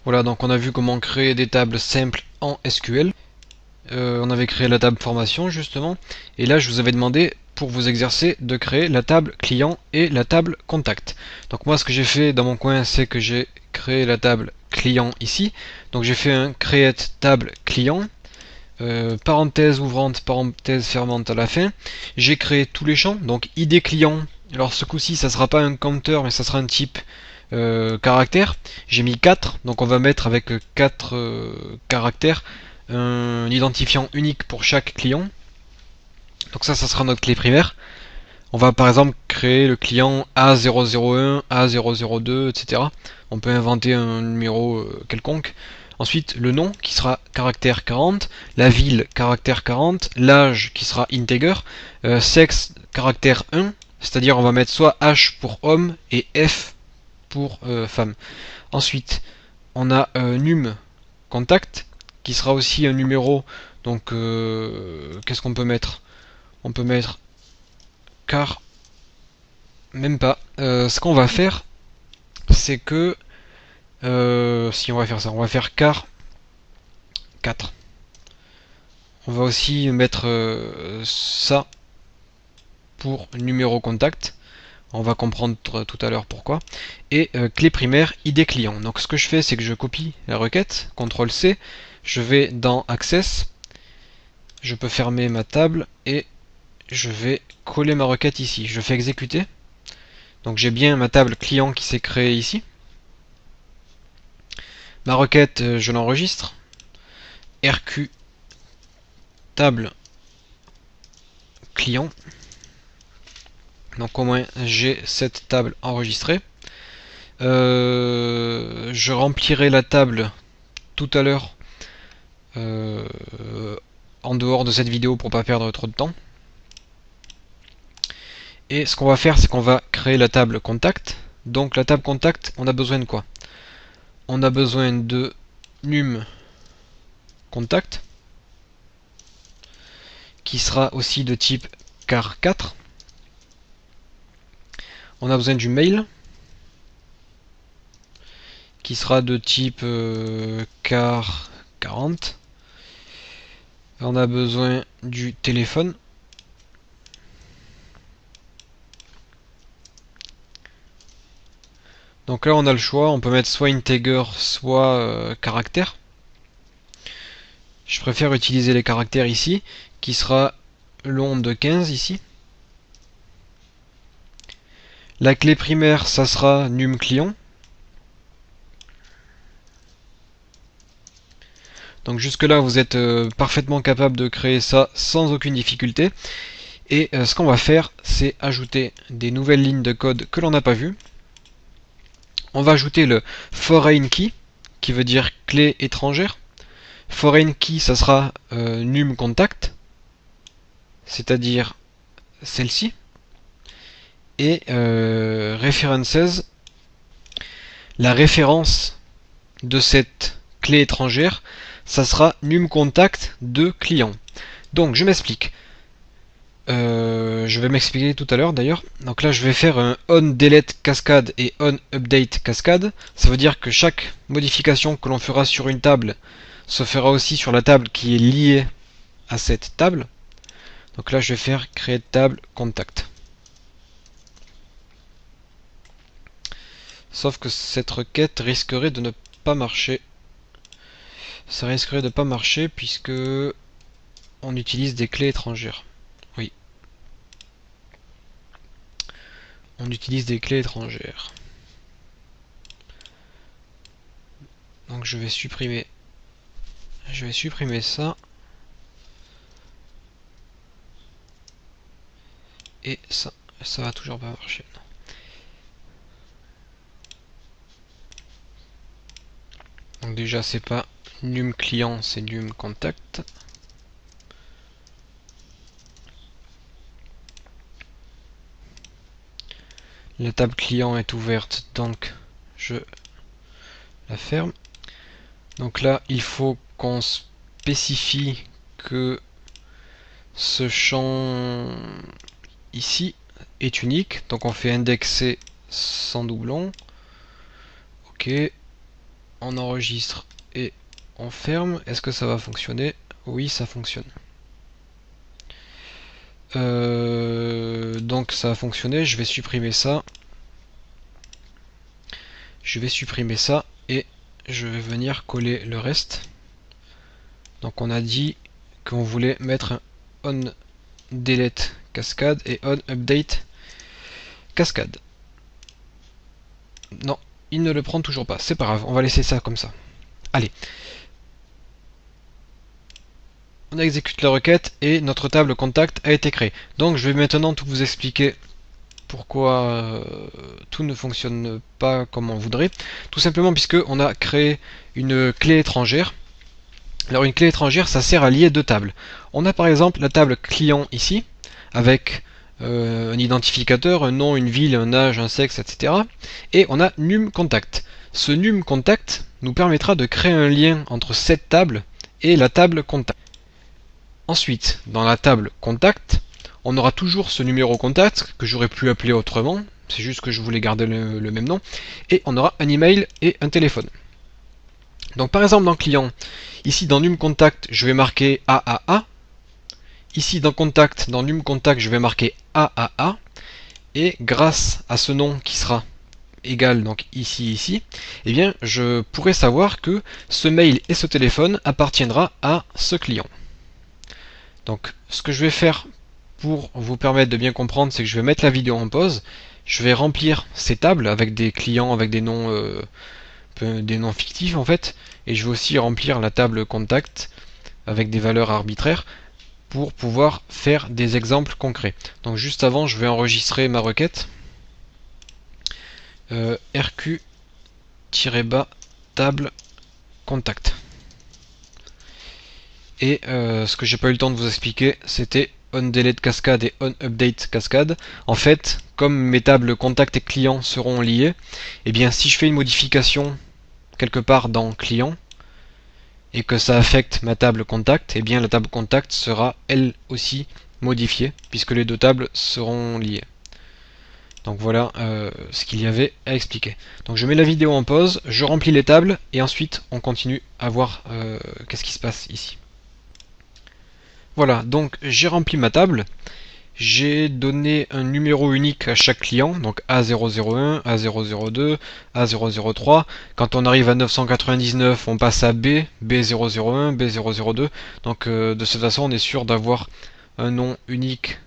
Voilà, donc on a vu comment créer des tables simples en SQL. On avait créé la table formation justement. Et là, je vous avais demandé pour vous exercer de créer la table client et la table contact. Donc moi, ce que j'ai fait dans mon coin, c'est que j'ai créé la table client ici. Donc j'ai fait un create table client. Parenthèse ouvrante, parenthèse fermante à la fin. J'ai créé tous les champs, donc ID client. Alors ce coup-ci, ça sera pas un counter, mais ça sera un type caractère. J'ai mis 4, donc on va mettre avec 4 caractères un identifiant unique pour chaque client. Donc ça sera notre clé primaire. On va par exemple créer le client A001, A002, etc. On peut inventer un numéro quelconque. Ensuite, le nom qui sera caractère 40, la ville caractère 40, l'âge qui sera integer, sexe caractère 1, c'est-à-dire on va mettre soit H pour homme et F pour femme. Ensuite, on a num contact qui sera aussi un numéro. Donc, qu'est-ce qu'on peut mettre? On peut mettre car même pas. Ce qu'on va faire, c'est que si on va faire ça, on va faire car 4. On va aussi mettre ça pour numéro contact. On va comprendre tout à l'heure pourquoi. Et clé primaire ID client. Donc ce que je fais, c'est que je copie la requête, CTRL C, je vais dans Access, je peux fermer ma table et je vais coller ma requête ici. Je fais exécuter. Donc j'ai bien ma table client qui s'est créée ici. Ma requête, je l'enregistre. RQ table client. Donc au moins j'ai cette table enregistrée. Je remplirai la table tout à l'heure euh, en dehors de cette vidéo pour pas perdre trop de temps. Et ce qu'on va faire, c'est qu'on va créer la table contact. Donc la table contact, on a besoin de quoi? On a besoin de num contact qui sera aussi de type car4. On a besoin du mail qui sera de type car40. On a besoin du téléphone. Donc là on a le choix, on peut mettre soit integer, soit caractère. Je préfère utiliser les caractères ici, qui sera long de 15 ici. La clé primaire, ça sera num client. Donc jusque là vous êtes parfaitement capable de créer ça sans aucune difficulté. Et ce qu'on va faire, c'est ajouter des nouvelles lignes de code que l'on n'a pas vues. On va ajouter le foreign key, qui veut dire clé étrangère. Foreign key, ça sera num contact, c'est-à-dire celle-ci. Et references, la référence de cette clé étrangère, ça sera num contact de client. Donc je m'explique. Je vais m'expliquer tout à l'heure d'ailleurs. Donc là je vais faire un on delete cascade et on update cascade. Ça veut dire que chaque modification que l'on fera sur une table se fera aussi sur la table qui est liée à cette table. Donc là je vais faire créer table contact. Sauf que cette requête risquerait de ne pas marcher. Ça risquerait de ne pas marcher puisque on utilise des clés étrangères. Oui. On utilise des clés étrangères. Donc je vais supprimer ça. Et ça va toujours pas marcher. Non. Donc déjà c'est pas num client, c'est num contact. La table client est ouverte, donc je la ferme. Donc là il faut qu'on spécifie que ce champ ici est unique. Donc on fait indexer sans doublon. Ok. on enregistre et on ferme. Est-ce que ça va fonctionner? Oui, ça fonctionne. Donc ça a fonctionné, je vais supprimer ça. Je vais supprimer ça et je vais venir coller le reste. Donc on a dit qu'on voulait mettre un on delete cascade et on update cascade. Non, il ne le prend toujours pas, c'est pas grave, on va laisser ça comme ça. Allez. On exécute la requête et notre table contact a été créée. Donc je vais maintenant tout vous expliquer pourquoi tout ne fonctionne pas comme on voudrait. Tout simplement puisque on a créé une clé étrangère. Alors une clé étrangère, ça sert à lier deux tables. On a par exemple la table client ici, avec un identificateur, un nom, une ville, un âge, un sexe, etc. Et on a num contact. Ce num contact nous permettra de créer un lien entre cette table et la table contact. Ensuite, dans la table contact, on aura toujours ce numéro contact que j'aurais pu appeler autrement, c'est juste que je voulais garder le même nom, et on aura un email et un téléphone. Donc par exemple dans client, ici dans num contact, je vais marquer AAA, ici dans contact, dans num contact, je vais marquer AAA, et grâce à ce nom qui sera égal donc ici, eh bien je pourrai savoir que ce mail et ce téléphone appartiendra à ce client. Donc ce que je vais faire pour vous permettre de bien comprendre, c'est que je vais mettre la vidéo en pause, je vais remplir ces tables avec des clients, avec des noms fictifs en fait, et je vais aussi remplir la table contact avec des valeurs arbitraires pour pouvoir faire des exemples concrets. Donc juste avant, je vais enregistrer ma requête. RQ-bas table contact. Et ce que j'ai pas eu le temps de vous expliquer, c'était on delete cascade et on update cascade. En fait, comme mes tables contact et client seront liées, et bien si je fais une modification quelque part dans client et que ça affecte ma table contact, et bien la table contact sera elle aussi modifiée puisque les deux tables seront liées. Donc voilà ce qu'il y avait à expliquer. Donc je mets la vidéo en pause, je remplis les tables et ensuite on continue à voir qu'est-ce qui se passe ici. Voilà, donc j'ai rempli ma table, j'ai donné un numéro unique à chaque client, donc A001, A002, A003. Quand on arrive à 999, on passe à B, B001, B002. Donc de cette façon, on est sûr d'avoir un nom unique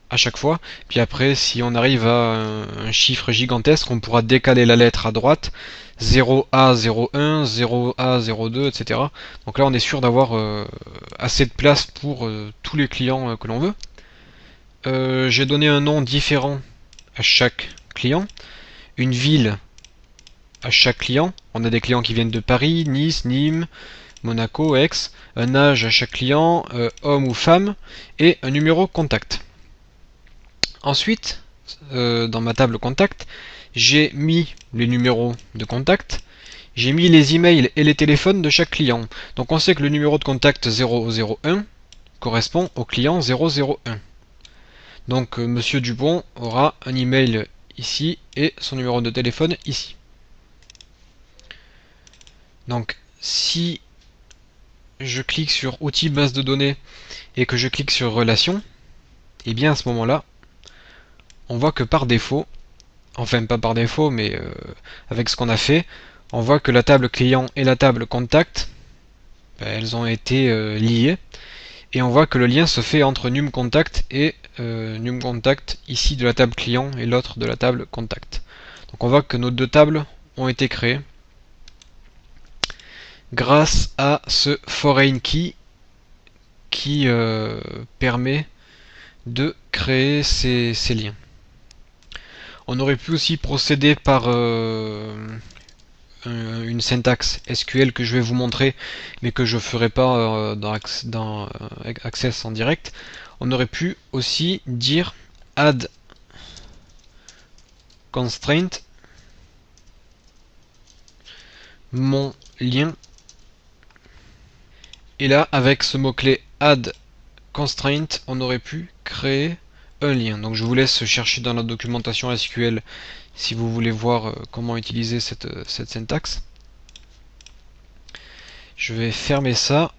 à chaque fois. Puis après, si on arrive à un chiffre gigantesque, on pourra décaler la lettre à droite, 0A01, 0A02, etc. Donc là, on est sûr d'avoir assez de place pour tous les clients que l'on veut. J'ai donné un nom différent à chaque client, une ville à chaque client. On a des clients qui viennent de Paris, Nice, Nîmes, Monaco, Aix, un âge à chaque client, homme ou femme, et un numéro contact. Ensuite, dans ma table contact, j'ai mis les numéros de contact, j'ai mis les emails et les téléphones de chaque client. Donc on sait que le numéro de contact 001 correspond au client 001. Donc Monsieur Dupont aura un email ici et son numéro de téléphone ici. Donc si je clique sur outils base de données et que je clique sur relations, et bien à ce moment-là, on voit que par défaut, enfin pas par défaut, mais avec ce qu'on a fait, on voit que la table client et la table contact, elles ont été liées, et on voit que le lien se fait entre num contact et num contact ici de la table client et l'autre de la table contact. Donc on voit que nos deux tables ont été créées grâce à ce foreign key qui permet de créer ces liens. On aurait pu aussi procéder par une syntaxe SQL que je vais vous montrer, mais que je ne ferai pas dans Access en direct. On aurait pu aussi dire add constraint mon lien. Et là, avec ce mot-clé add constraint, on aurait pu créer un lien. Donc je vous laisse chercher dans la documentation SQL si vous voulez voir comment utiliser cette syntaxe. Je vais fermer ça.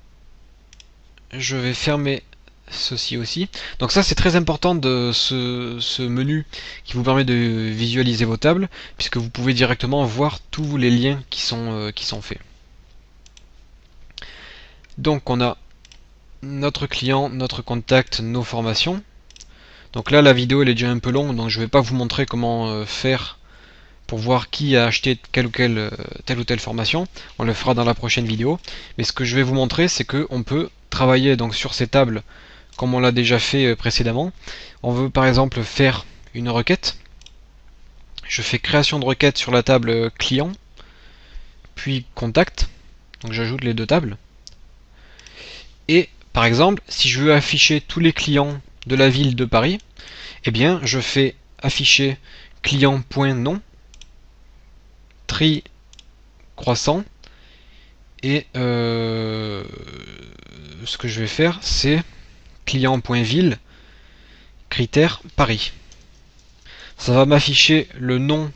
Je vais fermer ceci aussi. Donc ça c'est très important de ce menu qui vous permet de visualiser vos tables, puisque vous pouvez directement voir tous les liens qui sont faits. Donc on a notre client, notre contact, nos formations. Donc là la vidéo elle est déjà un peu longue, donc je ne vais pas vous montrer comment faire pour voir qui a acheté telle ou telle formation. On le fera dans la prochaine vidéo. Mais ce que je vais vous montrer, c'est qu'on peut travailler donc sur ces tables comme on l'a déjà fait précédemment. On veut par exemple faire une requête. Je fais création de requête sur la table client, puis contact. Donc j'ajoute les deux tables. Et par exemple, si je veux afficher tous les clients de la ville de Paris, eh bien je fais afficher client.nom tri croissant, et ce que je vais faire c'est client.ville critère Paris. Ça va m'afficher le nom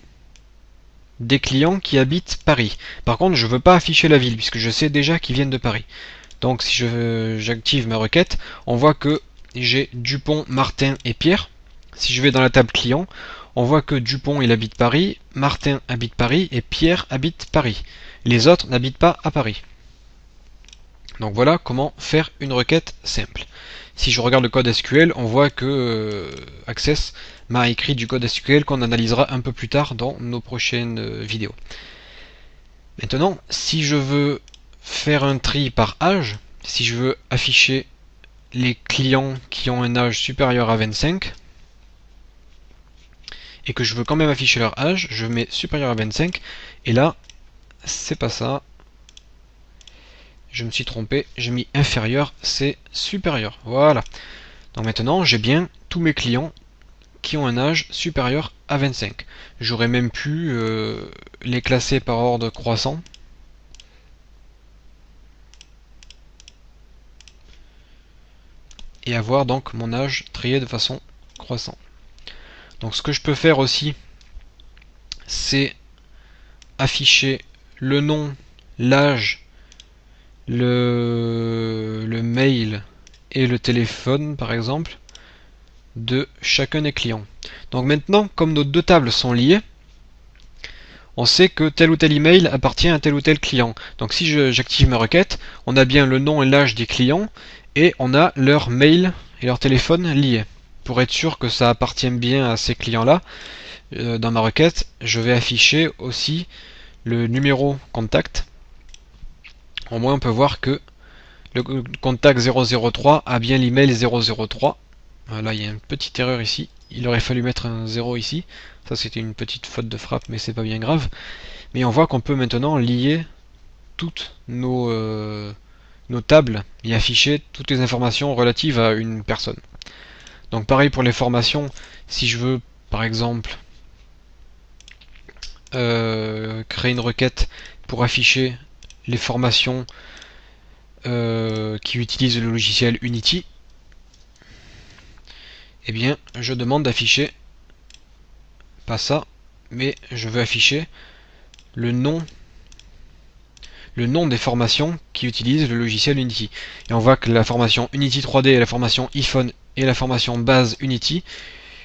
des clients qui habitent Paris. Par contre je veux pas afficher la ville puisque je sais déjà qu'ils viennent de Paris. Donc si j'active ma requête, on voit que j'ai Dupont, Martin et Pierre. Si je vais dans la table client, on voit que Dupont il habite Paris, Martin habite Paris et Pierre habite Paris. Les autres n'habitent pas à Paris. Donc voilà comment faire une requête simple. Si je regarde le code SQL, on voit que Access m'a écrit du code SQL qu'on analysera un peu plus tard dans nos prochaines vidéos. Maintenant, si je veux faire un tri par âge, si je veux afficher les clients qui ont un âge supérieur à 25, et que je veux quand même afficher leur âge, je mets supérieur à 25, et là, c'est pas ça. Je me suis trompé, j'ai mis inférieur, c'est supérieur. Voilà. Donc maintenant, j'ai bien tous mes clients qui ont un âge supérieur à 25. J'aurais même pu les classer par ordre croissant. Et avoir donc mon âge trié de façon croissante. Donc ce que je peux faire aussi, c'est afficher le nom, l'âge, le mail et le téléphone par exemple de chacun des clients. Donc maintenant, comme nos deux tables sont liées, on sait que tel ou tel email appartient à tel ou tel client. Donc si j'active ma requête, on a bien le nom et l'âge des clients et on a leur mail et leur téléphone liés. Pour être sûr que ça appartient bien à ces clients-là, dans ma requête, je vais afficher aussi le numéro contact. Au moins on peut voir que le contact 003 a bien l'email 003. Voilà, il y a une petite erreur ici. Il aurait fallu mettre un 0 ici. Ça c'était une petite faute de frappe, mais c'est pas bien grave. Mais on voit qu'on peut maintenant lier toutes nos tables et afficher toutes les informations relatives à une personne. Donc pareil pour les formations, si je veux par exemple créer une requête pour afficher les formations qui utilisent le logiciel Unity, eh bien je demande d'afficher pas ça, mais je veux afficher le nom des formations qui utilisent le logiciel Unity. Et on voit que la formation Unity 3D et la formation iPhone et la formation base Unity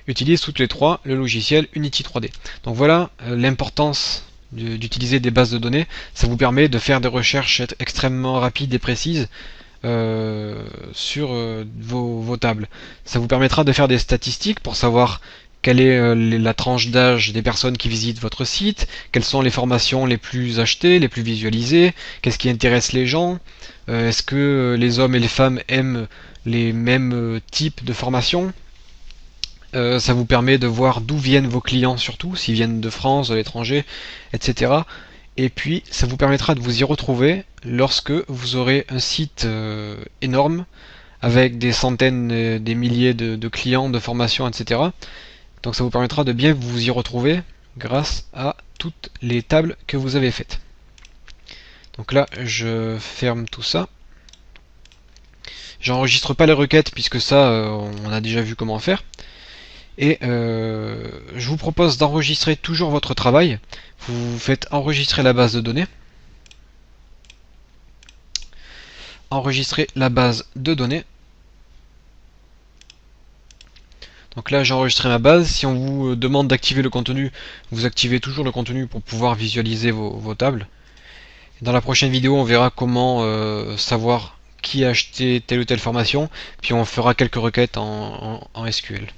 utilisent toutes les trois le logiciel Unity 3D. Donc voilà l'importance d'utiliser des bases de données. Ça vous permet de faire des recherches extrêmement rapides et précises sur vos tables. Ça vous permettra de faire des statistiques pour savoir quelle est la tranche d'âge des personnes qui visitent votre site, quelles sont les formations les plus achetées, les plus visualisées, qu'est-ce qui intéresse les gens, est-ce que les hommes et les femmes aiment les mêmes types de formations. Ça vous permet de voir d'où viennent vos clients surtout, s'ils viennent de France, de l'étranger, etc. Et puis ça vous permettra de vous y retrouver lorsque vous aurez un site énorme avec des centaines, des milliers de clients, de formations, etc. Donc ça vous permettra de bien vous y retrouver grâce à toutes les tables que vous avez faites. Donc là, je ferme tout ça. J'enregistre pas les requêtes puisque ça, on a déjà vu comment faire. Et je vous propose d'enregistrer toujours votre travail. Vous faites enregistrer la base de données. enregistrer la base de données. Donc là j'ai enregistré ma base. Si on vous demande d'activer le contenu, vous activez toujours le contenu pour pouvoir visualiser vos tables. Dans la prochaine vidéo, on verra comment savoir qui a acheté telle ou telle formation, puis on fera quelques requêtes en SQL.